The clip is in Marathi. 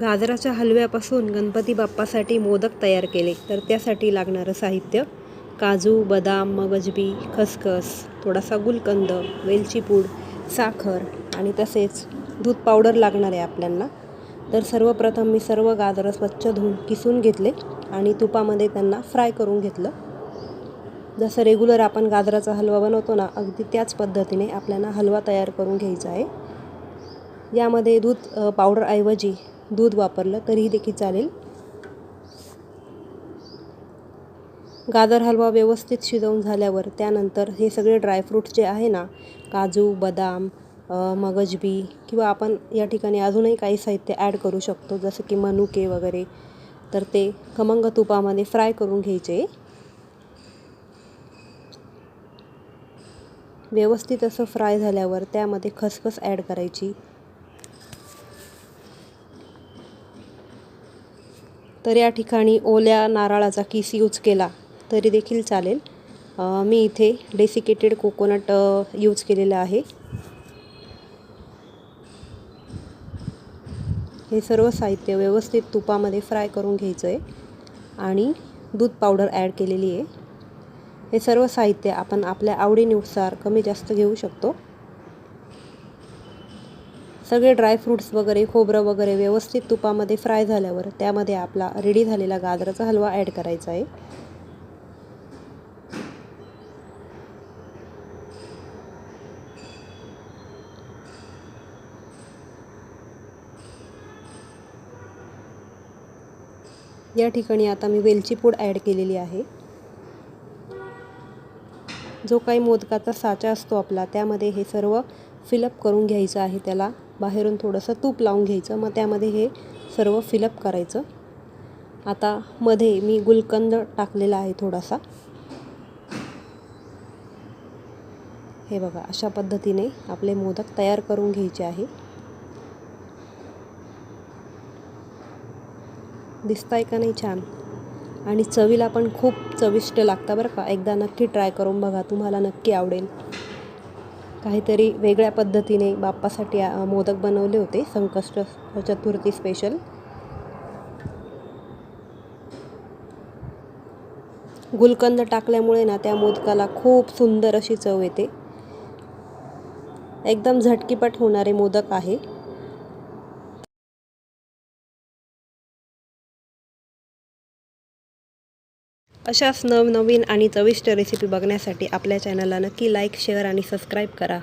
गाजराच्या हलव्यापासून गणपती बाप्पासाठी मोदक तयार केले तर त्यासाठी लागणारं साहित्य काजू, बदाम, मगजबी, खसखस, थोडासा गुलकंद, वेलची पूड, साखर आणि तसेच दूध पावडर लागणार आहे आपल्याला. तर सर्वप्रथम मी सर्व गाजरं स्वच्छ धुवून किसून घेतले आणि तुपामध्ये त्यांना फ्राय करून घेतलं. जसं रेग्युलर आपण गाजराचा हलवा बनवतो ना, अगदी त्याच पद्धतीने आपल्याला हलवा तयार करून घ्यायचा आहे. यामध्ये दूध पावडरऐवजी दूध वापरलं तरीही देखील चालेल. गाजर हलवा व्यवस्थित शिजवून झाल्यावर त्यानंतर हे सगळे ड्रायफ्रूट्स जे आहे ना, काजू, बदाम, मगजबी किंवा आपण या ठिकाणी अजूनही काही साहित्य ॲड करू शकतो, जसं की मनुके वगैरे, तर ते खमंग तुपामध्ये फ्राय करून घ्यायचे. व्यवस्थित असं फ्राय झाल्यावर त्यामध्ये खसखस ॲड करायची. तर या ठिकाणी ओल्या नारळाचा किस यूज केला तरी देखील चालेल. मी इथे डेसिकेटेड कोकोनट यूज केलेलं आहे. हे सर्व साहित्य व्यवस्थित तुपामध्ये फ्राय करून घ्यायचं आहे आणि दूध पावडर ॲड केलेली आहे. हे सर्व साहित्य आपण आपल्या आवडीनुसार कमी जास्त घेऊ शकतो. सगळे ड्रायफ्रूट्स वगैरे, खोबरं वगैरे व्यवस्थित तुपामध्ये फ्राय झाल्यावर त्यामध्ये आपला रेडी झालेला गाजराचा हलवा ॲड करायचा आहे. या ठिकाणी आता मी वेलची पूड ॲड केलेली आहे. जो काही मोदकाचा साचा असतो आपला, त्यामध्ये हे सर्व फिलअप करून घ्यायचं आहे. त्याला बाहेरून थोडंसं तूप लावून घ्यायचं, मग त्यामध्ये हे सर्व फिलअप करायचं. आता मध्ये मी गुलकंद टाकलेला आहे थोडासा. हे बघा, अशा पद्धतीने आपले मोदक तयार करून घ्यायचे आहे. दिसताय का नाही छान? आणि चवीला पण खूप चविष्ट लागतं बरं का. एकदा नक्की ट्राय करून बघा, तुम्हाला नक्की आवडेल. काहीतरी वेगळ्या पद्धतीने बाप्पासाठी मोदक बनवले होते, संकष्ट चतुर्थी स्पेशल. गुलकंद टाकल्यामुळे ना त्या मोदकाला खूप सुंदर अशी चव येते. एकदम झटकीपट होणारे मोदक आहे. अशाच नवनवीन आणि चविष्ट रेसिपी बघण्यासाठी आपल्या चॅनलला नक्की लाईक, शेअर आणि सबस्क्राईब करा.